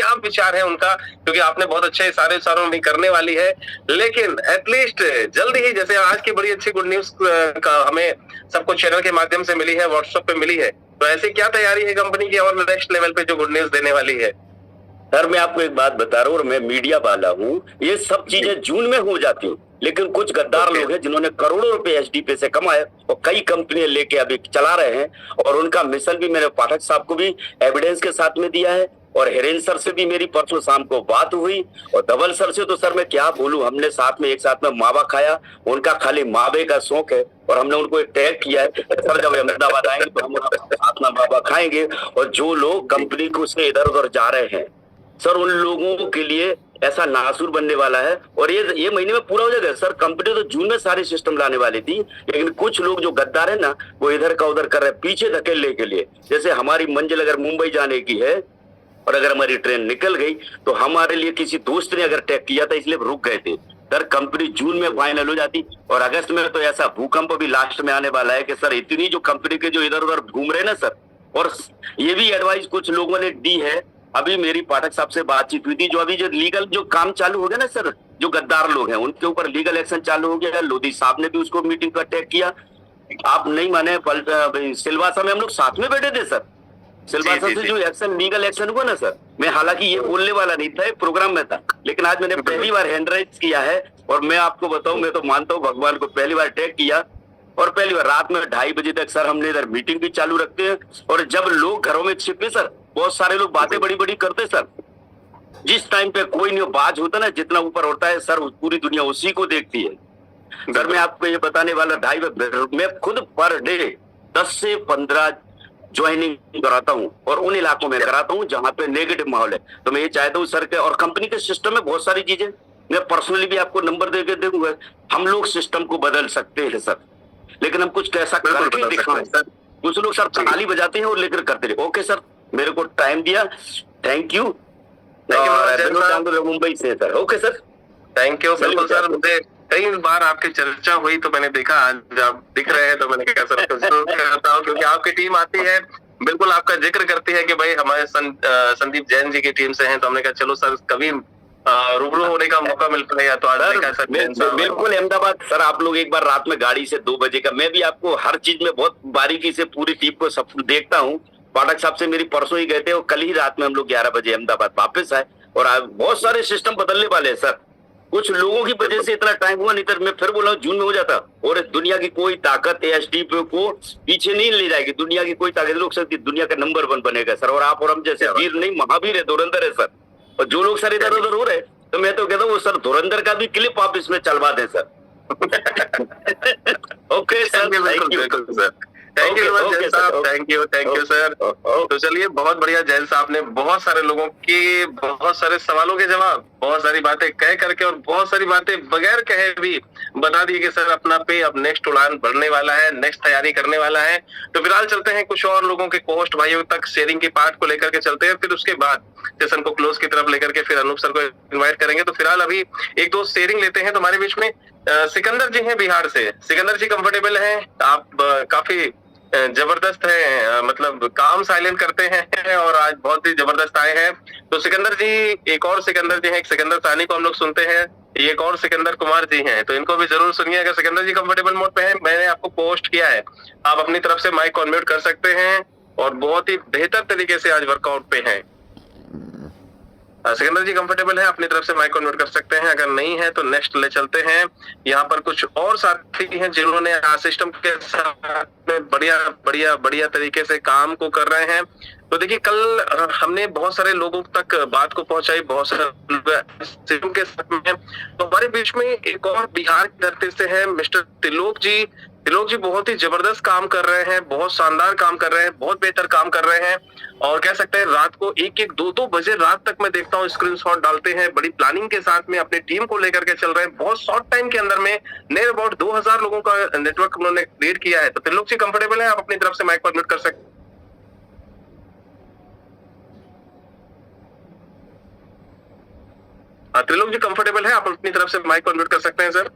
क्या विचार है उनका, क्योंकि आपने बहुत अच्छे इशारे उशारों भी करने वाली है। लेकिन एटलीस्ट जल्दी ही, जैसे आज की बड़ी अच्छी गुड न्यूज़ का हमें सबको चैनल के माध्यम से मिली है, व्हाट्सएप पे मिली है। तो ऐसी क्या तैयारी है कंपनी की और नेक्स्ट लेवल पे जो गुड न्यूज़ देने वाली है? सर मैं आपको एक बात बता रहा हूँ, और मैं मीडिया वाला हूँ, ये सब चीजें जून में हो जाती हैं, लेकिन कुछ गद्दार लोग हैं जिन्होंने करोड़ों रुपए एचडीपी से कमाए और कई कंपनियां लेके अभी चला रहे हैं, और उनका मिसल भी मैंने पाठक साहब को भी एविडेंस के साथ में दिया है, और हिरेन सर से भी मेरी परसों शाम को बात हुई, और धवल सर से तो सर मैं क्या बोलूं, हमने साथ में एक साथ में मावा खाया, उनका खाली मावे का शौक है, और हमने उनको एक टैग किया है सर जब अहमदाबाद आएंगे तो हम साथ में मावा खाएंगे। और जो लोग कंपनी को से इधर उधर जा रहे हैं सर, उन लोगों के लिए ऐसा नासूर बनने वाला है, और ये महीने में पूरा हो जाएगा सर। कंपनी तो जून में सारे सिस्टम लाने वाली थी, लेकिन कुछ लोग जो गद्दार है ना, वो इधर का उधर कर रहे हैं पीछे धकेलने के लिए। जैसे हमारी मंजिल अगर मुंबई जाने की है और अगर हमारी ट्रेन निकल गई तो हमारे लिए किसी दोस्त ने अगर टैग किया था इसलिए रुक गए थे सर। कंपनी जून में फाइनल हो जाती, और अगस्त में तो ऐसा भूकंप भी लास्ट में आने वाला है कि सर इतनी जो कंपनी के जो इधर उधर घूम रहे हैं ना सर। और ये भी एडवाइस कुछ लोगों ने दी है, अभी मेरी पाठक साहब से बातचीत हुई थी, जो अभी जो लीगल जो काम चालू हो गया ना सर, जो गद्दार लोग हैं उनके ऊपर लीगल एक्शन चालू हो गया। लोधी साहब ने भी उसको मीटिंग पर अटैक किया। आप नहीं माने, सिलवासा में हम लोग साथ में बैठे थे सर। सिलवासा से जो एक्शन लीगल एक्शन हुआ ना सर, मैं हालांकि ये बोलने वाला नहीं था, एक प्रोग्राम में था, लेकिन आज मैंने पहली बार हैंड राइज किया है। और मैं आपको बताऊं, मैं तो मानता हूँ भगवान को, पहली बार अटैक किया, और पहली बार रात में 2:30 बजे तक सर हमने इधर मीटिंग भी चालू रखते हैं। और जब लोग घरों में छिपे सर, बहुत सारे लोग बातें बड़ी बड़ी करते सर, जिस टाइम पे कोई नहीं बाज होता ना, जितना ऊपर होता है सर, पूरी दुनिया उसी को देखती है सर। मैं आपको ये बताने वाला, 2:30 मैं खुद पर डे 10 से 15 ज्वाइनिंग कराता हूँ, और उन इलाकों में कराता हूँ जहां पे नेगेटिव माहौल है। तो मैं ये चाहता हूँ सर के, और कंपनी के सिस्टम में बहुत सारी चीजें मैं पर्सनली भी आपको नंबर दे के दूंगा, हम लोग सिस्टम को बदल सकते हैं सर, लेकिन हम कुछ कैसा करके दिखाएं सर। कुछ लोग सर ताली बजाते हैं और लेकर करते रहे। ओके सर, मेरे को टाइम दिया, थैंक यू। मुंबई से sir. Okay sir, thank you. बिल्कुल सर, मुझे कई बार आपकी चर्चा हुई तो मैंने देखा आज आप दिख रहे हैं, तो मैंने कहा सर जरूर करता हूँ, क्योंकि आपकी टीम आती है, बिल्कुल आपका जिक्र करती है कि भाई हमारे संदीप जैन जी की टीम से हैं, तो हमने कहा चलो सर कभी रूबरू होने का मौका मिल पाएगा, तो आज देखा सर। बिल्कुल अहमदाबाद सर, आप लोग एक बार रात में गाड़ी से 2 बजे का, मैं भी आपको हर चीज में बहुत बारीकी से पूरी टीम को सब देखता हूँ। पाठक साहब से मेरी परसों ही गए थे, और कल ही रात में हम लोग 11 बजे अहमदाबाद वापस आए, और बहुत सारे सिस्टम बदलने वाले हैं सर। कुछ लोगों की वजह से इतना टाइम हुआ, नहीं तो मैं फिर बोला जून में हो जाता। और दुनिया की कोई ताकत एसडीपी को पीछे नहीं ले जाएगी, दुनिया की कोई ताकत लोग सकती, दुनिया का नंबर 1 बनेगा सर। और आप और हम जैसे वीर नहीं, महावीर है, धुरंधर है सर। और जो लोग सर इधर उधर हो रहे, तो मैं तो कहता हूँ सर धुरंधर का भी क्लिप आप इसमें चलवा दें sir. Okay sir, thank you sir. Thank you Jain साहब, थैंक यू सर। तो चलिए, बहुत बढ़िया, जैन साहब ने बहुत सारे लोगों की बहुत सारे सवालों के जवाब, बहुत सारी बातें कह करके और बहुत सारी बातें बगैर कहे भी बता दी कि सर अपना पे अब नेक्स्ट उड़ान बढ़ने वाला है, नेक्स्ट तैयारी करने वाला है। तो फिलहाल चलते हैं कुछ और लोगों के कोस्ट भाइयों तक, शेयरिंग के पार्ट को लेकर के चलते हैं, फिर उसके बाद सेशन को क्लोज की तरफ लेकर के फिर अनूप सर को इन्वाइट करेंगे। तो फिलहाल अभी एक दो शेयरिंग लेते हैं। तो हमारे बीच में सिकंदर जी हैं बिहार से। सिकंदर जी कंफर्टेबल हैं? आप काफी जबरदस्त है, मतलब काम साइलेंट करते हैं और आज बहुत ही जबरदस्त आए हैं। तो सिकंदर जी, एक और सिकंदर जी हैं, एक सिकंदर सानी को हम लोग सुनते हैं, एक और सिकंदर कुमार जी हैं, तो इनको भी जरूर सुनिए। अगर सिकंदर जी कंफर्टेबल मोड पे हैं, मैंने आपको पोस्ट किया है, आप अपनी तरफ से माइक अनम्यूट कर सकते हैं और बहुत ही बेहतर तरीके से आज वर्कआउट पे हैं। सिकंदर जी कंफर्टेबल है, अपनी तरफ से माइक अनम्यूट कर सकते हैं। अगर नहीं है तो नेक्स्ट ले चलते हैं। यहाँ पर कुछ और साथी हैं जिन्होंने सिस्टम के साथ में बढ़िया बढ़िया बढ़िया तरीके से काम को कर रहे हैं। तो देखिए, कल हमने बहुत सारे लोगों तक बात को पहुंचाई, बहुत सारे सिस्टम के साथ में। तो हमारे बीच में एक और बिहार की धरती से है मिस्टर त्रिलोक जी। त्रिलोक जी बहुत ही जबरदस्त काम कर रहे हैं, बहुत शानदार काम कर रहे हैं, बहुत बेहतर काम कर रहे हैं। और कह सकते हैं रात को 1-1, 2-2 बजे रात तक मैं देखता हूँ स्क्रीनशॉट डालते हैं, बड़ी प्लानिंग के साथ में अपनी टीम को लेकर के चल रहे हैं। बहुत शॉर्ट टाइम के अंदर में नियर अबाउट 2000 लोगों का नेटवर्क उन्होंने क्रिएट किया है। तो त्रिलोक जी कंफर्टेबल है, आप अपनी तरफ से माइक पर म्यूट कर सकते हैं। त्रिलोक जी कंफर्टेबल है, आप अपनी तरफ से माइक पर म्यूट कर सकते हैं सर।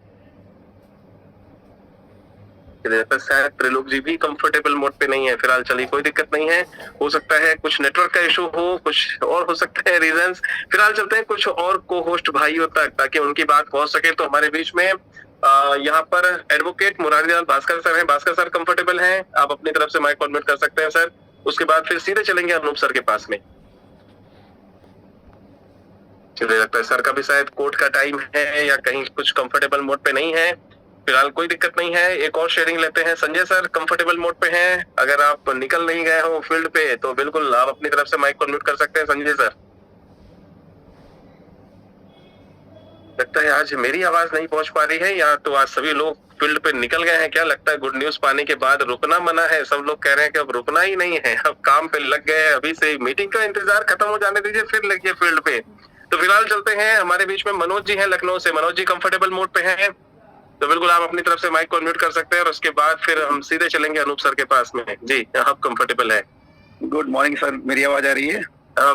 शायद त्रिलोक जी भी कंफर्टेबल मोड पे नहीं है फिलहाल। चलिए कोई दिक्कत नहीं है, हो सकता है कुछ नेटवर्क का इशू हो, कुछ और हो सकते हैं रीजंस। फिलहाल चलते हैं कुछ और को होस्ट भाइयों तक ताकि उनकी बात पहुंच सके। तो हमारे बीच में यहाँ पर एडवोकेट मुरारीलाल भास्कर सर हैं। भास्कर सर कंफर्टेबल हैं, आप अपनी तरफ से माइक ऑन कर सकते हैं सर। उसके बाद फिर सीधे चलेंगे अनूप सर के पास में। चलिए लगता है सर का भी शायद कोर्ट का टाइम है या कहीं कुछ कंफर्टेबल मोड पे नहीं है। फिलहाल कोई दिक्कत नहीं है, एक और शेयरिंग लेते हैं। संजय सर कंफर्टेबल मोड पे हैं, अगर आप निकल नहीं गए हो फील्ड पे तो बिल्कुल आप अपनी तरफ से माइक को म्यूट कर सकते हैं संजय सर। लगता है आज मेरी आवाज नहीं पहुंच पा रही है या तो आज सभी लोग फील्ड पे निकल गए हैं। क्या लगता है गुड न्यूज पाने के बाद रुकना मना है? सब लोग कह रहे हैं कि अब रुकना ही नहीं है, अब काम पे लग गए हैं। अभी से मीटिंग का इंतजार खत्म हो जाने दीजिए फिर लगिए फील्ड पे। तो फिलहाल चलते हैं, हमारे बीच में मनोज जी हैं लखनऊ से। मनोज जी कंफर्टेबल मोड पे हैं तो बिल्कुल आप अपनी तरफ से माइक को म्यूट कर सकते हैं और उसके बाद फिर हम सीधे चलेंगे अनूप सर के पास में। जी आप कंफर्टेबल है? गुड मॉर्निंग सर, मेरी आवाज आ रही है?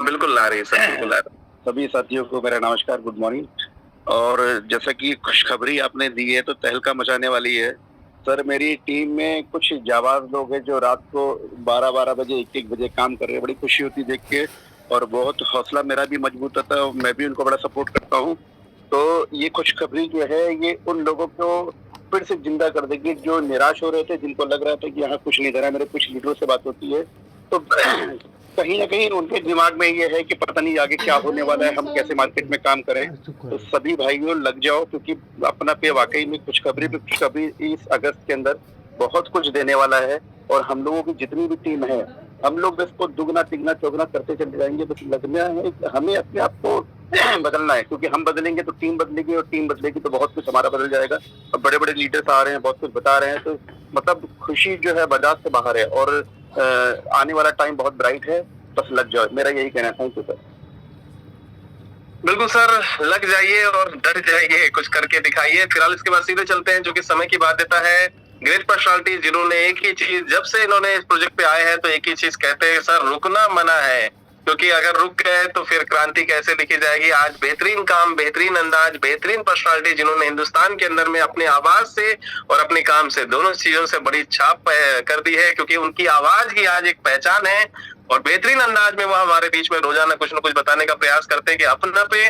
बिल्कुल आ रही है सर, बिल्कुल आ रही है। सभी साथियों को मेरा नमस्कार, गुड मॉर्निंग। और जैसा कि खुशखबरी आपने दी है तो तहलका मचाने वाली है सर। मेरी टीम में कुछ जाबाज लोग हैं जो रात को 12-12 बजे 1-1 बजे काम कर रहे हैं। बड़ी खुशी होती देख के और बहुत हौसला मेरा भी मजबूत होता है और मैं भी उनको बड़ा सपोर्ट करता हूँ। तो ये खुशखबरी जो है ये उन लोगों को फिर से जिंदा कर देगी जो निराश हो रहे थे, जिनको लग रहा था कि यहाँ कुछ नहीं धरा। मेरे कुछ लीडरों से बात होती है तो कहीं ना कहीं उनके दिमाग में ये है कि पता नहीं आगे क्या होने वाला है, हम कैसे मार्केट में काम करें। तो सभी भाइयों लग जाओ, क्योंकि अपना पे वाकई में खुशखबरी पे खुशखबरी इस अगस्त के अंदर बहुत कुछ देने वाला है। और हम लोगों की जितनी भी टीम है हम लोग इसको दुगना तिगना चौगुना करते चले जाएंगे। बस लगना है, हमें अपने आप को बदलना है, क्योंकि हम बदलेंगे तो टीम बदलेगी और टीम बदलेगी तो बहुत कुछ हमारा बदल जाएगा। और बड़े बड़े लीडर्स आ रहे हैं, बहुत कुछ बता रहे हैं, तो मतलब खुशी जो है बजाज से बाहर है और आने वाला टाइम बहुत ब्राइट है। बस लग जाओ, मेरा यही कहना है। Thank you sir. बिल्कुल सर, लग जाइए और डट जाइए, कुछ करके दिखाइए। फिलहाल इसके बाद सीधे चलते हैं जो कि समय की बात देता है ग्रेट पर्सनालिटी, जिन्होंने एक ही चीज, जब से इन्होंने इस प्रोजेक्ट पे आए हैं तो एक ही चीज कहते हैं सर, रुकना मना है, क्योंकि अगर रुक गए तो फिर क्रांति कैसे लिखी जाएगी। आज बेहतरीन काम, बेहतरीन अंदाज, बेहतरीन पर्सनालिटी, जिन्होंने हिंदुस्तान के अंदर में अपनी आवाज से और अपने काम से, दोनों चीजों से बड़ी छाप कर दी है, क्योंकि उनकी आवाज ही आज एक पहचान है। और बेहतरीन अंदाज में वो हमारे बीच में रोजाना कुछ न कुछ बताने का प्रयास करते हैं कि अपना पे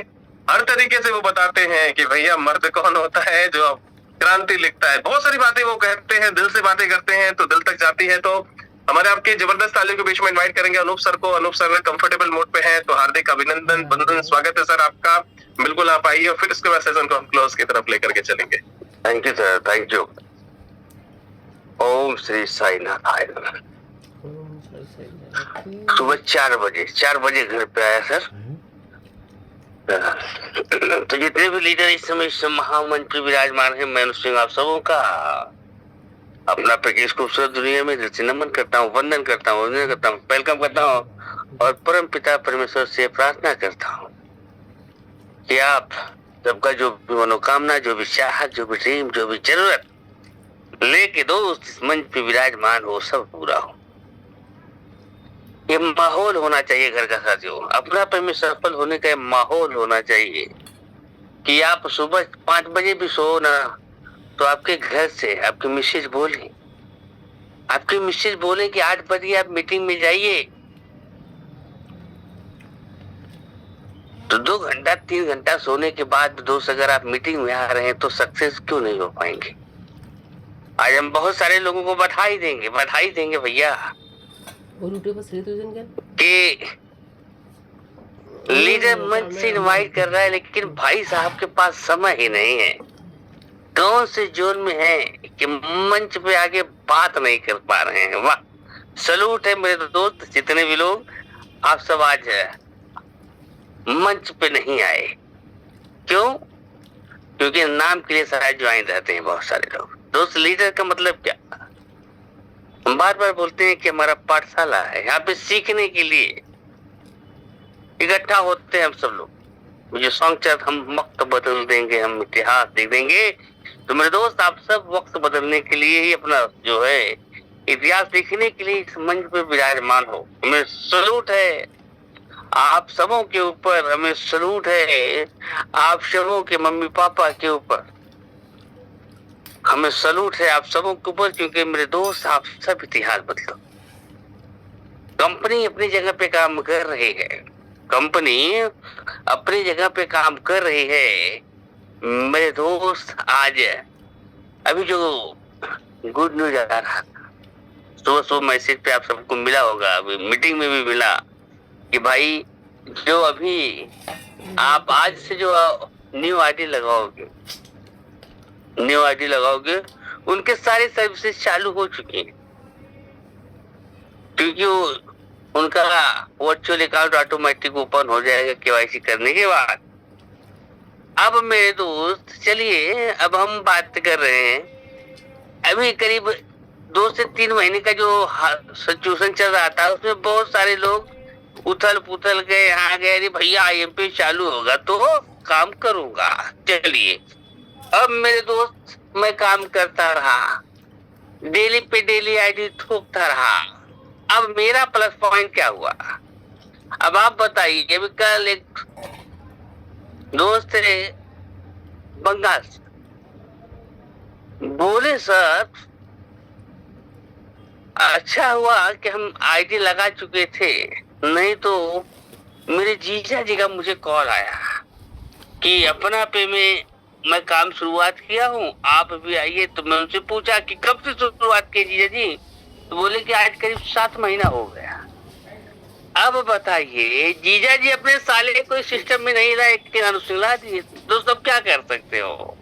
हर तरीके से वो बताते हैं कि भैया मर्द कौन होता है जो क्रांति लिखता है। बहुत सारी बातें वो कहते हैं, दिल से बातें करते हैं तो दिल तक जाती है। तो हमारे आपके जबरदस्त तालियों के बीच में इनवाइट करेंगे अनूप सर को। अनूप सर कंफर्टेबल मोड पे हैं तो हार्दिक अभिनंदन, वंदन, स्वागत है सर आपका। बिल्कुल आप आइए और फिर इसके बाद सेशन को हम क्लोज की तरफ लेकर के चलेंगे। Thank you sir, thank you. Om Shri Sai Narayan. सुबह 4 बजे घर पे आया सर। तो जितने भी लीडर इस समय महामंच पे विराजमान है, मैं उसमें आप सबों का अपना पैकेज खूबसूरत दुनिया में दिल से नमन करता हूँ, वंदन करता हूँ, वेलकम करता हूँ और परम पिता परमेश्वर से प्रार्थना करता हूँ कि आप सबका जो भी मनोकामना, जो भी चाहत, जो भी ड्रीम, जो भी जरूरत लेके दोस्त इस मंच पे विराजमान हो, सब पूरा हो। ये माहौल होना चाहिए घर का साथियों, अपना पे में सफल होने का माहौल होना चाहिए कि आप सुबह 5 बजे भी सो ना तो आपके घर से आपकी मिसेज बोले कि 8 बजे आप मीटिंग में जाइए, तो 2 घंटा 3 घंटा सोने के बाद दोस्त अगर आप मीटिंग में आ रहे हैं तो सक्सेस क्यों नहीं हो पाएंगे। आज हम बहुत सारे लोगों को बधाई देंगे भैया कि लीडर मंच से इनवाइट कर रहा है, लेकिन भाई साहब के पास समय ही नहीं है। कौन से जोन में है कि मंच पे आके बात नहीं कर पा रहे हैं। वाह, सलूट है मेरे दोस्त, जितने भी लोग आप सब आज मंच पे नहीं आए। क्यों? क्योंकि नाम के लिए शायद ज्वाइन रहते हैं बहुत सारे लोग। दोस्त, लीडर का मतलब क्या? हम बार बार बोलते हैं कि हमारा पाठशाला है, यहाँ पे सीखने के लिए इकट्ठा होते हैं हम सब लोग। मुझे सॉन्ग चल, हम वक्त बदल देंगे, हम इतिहास लिख देंगे। तो मेरे दोस्त, आप सब वक्त बदलने के लिए ही अपना जो है इतिहास लिखने के लिए इस मंच पे विराजमान हो। हमें सलूट है आप सबों के ऊपर, हमें सलूट है आप सबों के मम्मी पापा के ऊपर हमें सलूट है आप सबों के ऊपर, क्योंकि मेरे दोस्त आप सब इतिहास बदलो। कंपनी अपनी जगह पे काम कर रही है, कंपनी अपनी जगह पे काम कर रही है मेरे दोस्त। आज अभी जो गुड न्यूज आ रहा था, सुबह सुबह मैसेज पे आप सबको मिला होगा, अभी मीटिंग में भी मिला कि भाई जो अभी आप आज से जो न्यू आईडी लगाओगे उनके सारे सर्विसेज चालू हो चुके हैं, क्योंकि उनका वर्चुअल अकाउंट ऑटोमेटिक ओपन हो जाएगा केवाईसी करने के बाद। अब मेरे दोस्त चलिए अब हम बात कर रहे हैं, अभी करीब 2 से 3 महीने का जो सिचुएशन चल रहा था उसमें बहुत सारे लोग उथल पुथल गए, यहाँ गए, अरे भैया IMP चालू होगा तो काम करूंगा। चलिए अब मेरे दोस्त मैं काम करता रहा, डेली पे डेली आईडी ठोकता रहा। अब मेरा प्लस पॉइंट क्या हुआ, अब आप बताइए। अभी कल एक दोस्त है बंगाल से, बोले सर अच्छा हुआ कि हम आईडी लगा चुके थे, नहीं तो मेरे जीजा जी का मुझे कॉल आया कि अपना पे में मैं काम शुरुआत किया हूँ, आप भी आइए। तो मैं उनसे पूछा कि कब से शुरुआत की जीजा जी, तो बोले कि आज करीब 7 महीना हो गया। अब बताइए जीजा जी अपने साले को सिस्टम में नहीं लाए कि अनुशिला दिए, दोस्तों क्या कर सकते हो।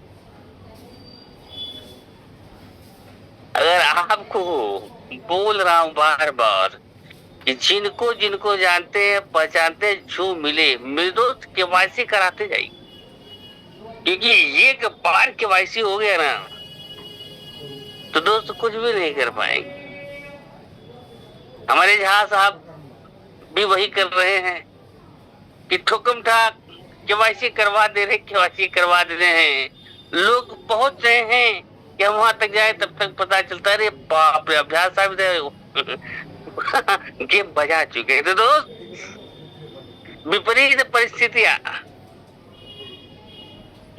अगर आपको बोल रहा हूँ बार बार कि जिनको जिनको जानते हैं पहचानते हैं, जो मिले मेरे दोस्त केवाईसी कराते जाइए, क्योंकि एक बार केवाईसी हो गया ना तो दोस्त कुछ भी नहीं कर पाएंगे। हमारे जहां साहब भी वही कर रहे हैं कि ठोकम ठाक केवाईसी करवा दे रहे हैं। लोग पहुंच रहे हैं कि हम वहां तक जाए तब तक पता चलता है, अरे बाप रे अभ्यास साहब गेम बजा चुके हैं। तो दोस्त विपरीत परिस्थितियां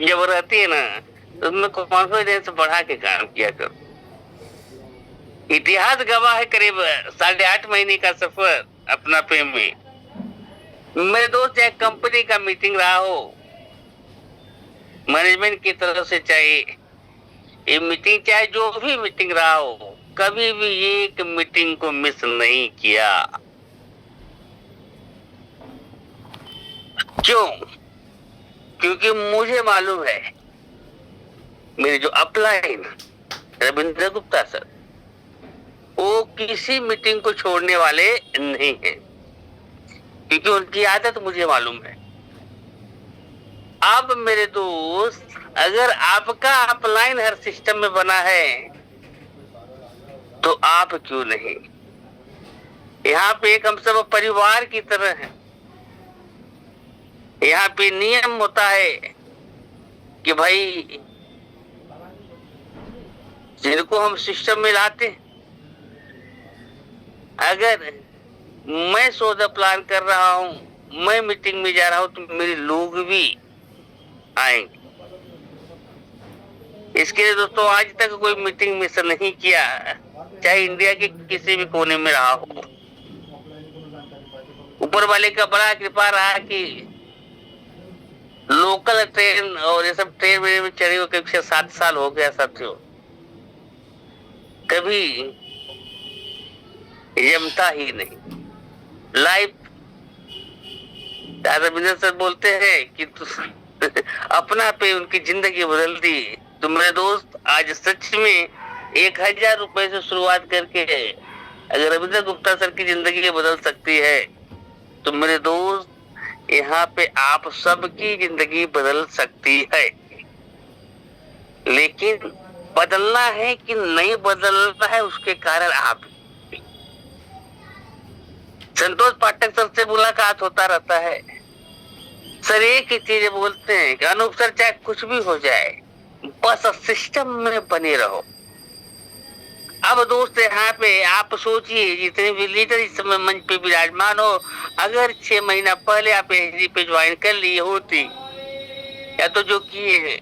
जब रहती है ना तो उसमें कॉन्फिडेंस बढ़ा के काम किया करो। इतिहास गवाह है करीब 8.5 महीने का सफर अपना पे में। मेरे दोस्त चाहे कंपनी का मीटिंग रहा हो, मैनेजमेंट की तरफ से चाहे ये मीटिंग, चाहे जो भी मीटिंग रहा हो, कभी भी एक मीटिंग को मिस नहीं किया। क्यों? क्योंकि मुझे मालूम है मेरे जो अपलाइन रविंद्र गुप्ता सर, वो किसी मीटिंग को छोड़ने वाले नहीं है, क्योंकि उनकी आदत मुझे मालूम है। अब मेरे दोस्त अगर आपका अपलाइन हर सिस्टम में बना है तो आप क्यों नहीं। यहाँ पे एक हम सब परिवार की तरह हैं। यहाँ पे नियम होता है कि भाई जिनको हम सिस्टम में लाते, अगर मैं सौदा प्लान कर रहा हूं, मैं मीटिंग में जा रहा हूं, तो मेरे लोग भी आएंगे। इसके लिए दोस्तों आज तक कोई मीटिंग मिस नहीं किया, चाहे इंडिया के किसी भी कोने में रहा हो। ऊपर वाले का बड़ा कृपा रहा कि लोकल ट्रेन और ये सब ट्रेन में चढ़े हुए करीब 7 साल हो गया साथियों, कभी जमता ही नहीं। लाइफ रविंद्र सर बोलते हैं कि अपना पे उनकी जिंदगी बदल दी। तो मेरे दोस्त आज सच में 1000 रुपए से शुरुआत करके अगर रविंद्र गुप्ता सर की जिंदगी बदल सकती है, तो मेरे दोस्त यहाँ पे आप सबकी जिंदगी बदल सकती है। लेकिन बदलना है कि नहीं बदलना है, उसके कारण आप। संतोष पाठक सर से मुलाकात होता रहता है, सर एक ही चीज बोलते हैं कि अनूप सर चाहे कुछ भी हो जाए बस सिस्टम में बने रहो। अब दोस्त यहाँ पे आप सोचिए, जितने भी लीडर इस समय मंच पे विराजमान हो, अगर 6 महीना पहले आप एसडी पे ज्वाइन कर लिए होती, या तो जो किए हैं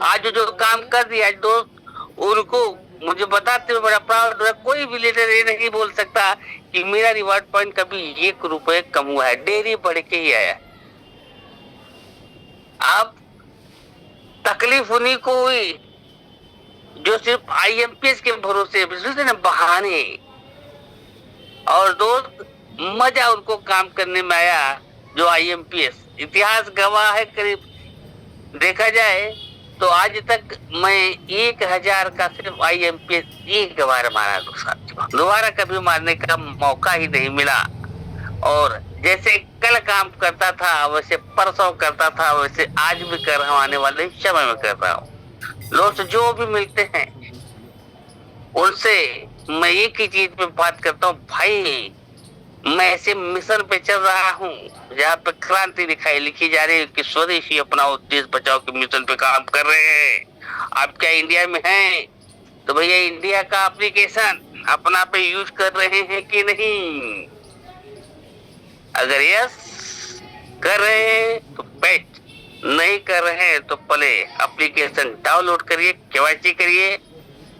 आज जो काम कर दिया, दोस्त उनको मुझे बताते हुए बड़ा प्राउड हो रहा। कोई भी लीडर ये नहीं बोल सकता कि मेरा रिवार्ड पॉइंट कभी 1 रुपए कम हुआ है, डेली बढ़ के ही आया। अब तकलीफ उन्हीं को हुई जो सिर्फ IMPS के भरोसे ना बहाने, और दोस्त मजा उनको काम करने में आया जो IMPS। इतिहास गवाह है, करीब देखा जाए तो आज तक मैं 1000 का सिर्फ IMPS एक बार मारा दोस्तों, दोबारा कभी मारने का मौका ही नहीं मिला। और जैसे कल काम करता था वैसे परसों करता था, वैसे आज भी कर रहा हूँ, आने वाले समय में कर रहा हूँ। दोस्त जो भी मिलते हैं उनसे मैं एक ही चीज पे बात करता हूँ, भाई मैं ऐसे मिशन पे चल रहा हूँ जहाँ पे क्रांति लिखी जा रही है कि स्वदेशी अपनाओ देश बचाओ के मिशन पे काम कर रहे हैं। आप क्या इंडिया में हैं तो भैया इंडिया का एप्लीकेशन अपना पे यूज कर रहे हैं कि नहीं? अगर यस कर रहे हैं तो बेस्ट, नहीं कर रहे हैं तो पहले एप्लीकेशन डाउनलोड करिए, KYC करिए।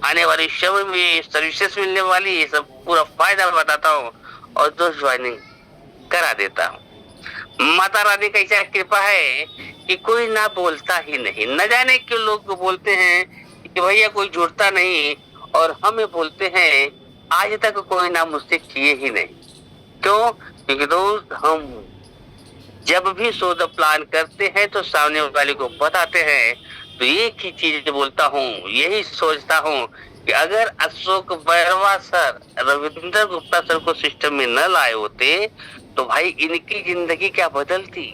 आने वाली समय में सर्विसेज मिलने वाली, ये सब पूरा फायदा बताता हूँ और दोस्त ज्वाइनिंग करा देता हूँ। माता रानी का ऐसा कृपा है कि कोई ना बोलता ही नहीं। न जाने क्यों लोग बोलते हैं कि भैया कोई जुड़ता नहीं, और हमें बोलते हैं आज तक कोई ना मुझसे किए ही नहीं। क्यों? क्योंकि दोस्त हम जब भी सौदा प्लान करते हैं तो सामने वाले को बताते हैं, तो एक ही चीज बोलता हूँ, यही सोचता हूँ कि अगर अशोक बैरवा सर, रविंद्र गुप्ता सर को सिस्टम में न लाए होते तो भाई इनकी जिंदगी क्या बदलती।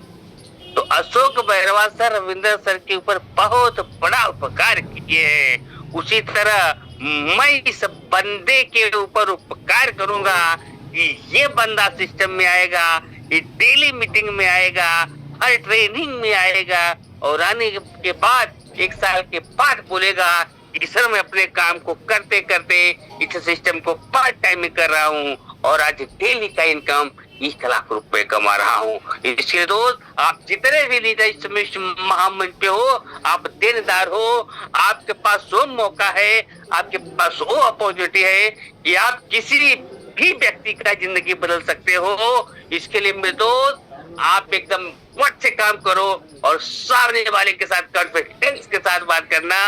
तो अशोक बैरवा सर रविंद्र सर के ऊपर बहुत बड़ा उपकार किए हैं, उसी तरह मैं इस बंदे के ऊपर उपकार करूंगा कि ये बंदा सिस्टम में आएगा, ये डेली मीटिंग में आएगा, हर ट्रेनिंग में आएगा, और आने के बाद 1 साल के बाद बोलेगा कि सर मैं अपने काम को करते करते इस सिस्टम को पार्ट टाइम में कर रहा हूँ और आज डेली का इनकम 1 लाख रुपए कमा रहा हूँ। इसके दोस्त आप जितने भी लीडर इस महामंच पे हो, आप देनदार हो, आपके पास वो मौका है, आपके पास वो अपॉर्चुनिटी है कि आप किसी भी व्यक्ति का जिंदगी बदल सकते हो। इसके लिए मेरे दोस्त आप एकदम वक्त से काम करो और सामने वाले के साथ कॉन्फिडेंस के साथ बात करना,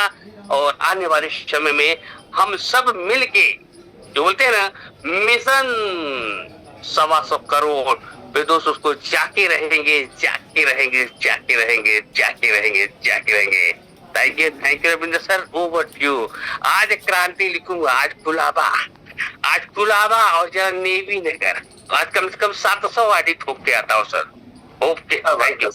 और आने वाले समय में हम सब मिलके जो बोलते हैं ना मिशन 125 करोड़ पे दोस्त, उसको जाके रहेंगे, जाके रहेंगे, जाके रहेंगे, जाके रहेंगे, जाके रहेंगे। Thank you Ravindra sir, over to you. आज क्रांति लिखूंगा, आज कुलाबा और जरा नेवी नगर, आज कम से कम 700 आदि ठोक के आता हूँ सर। Okay, thank you.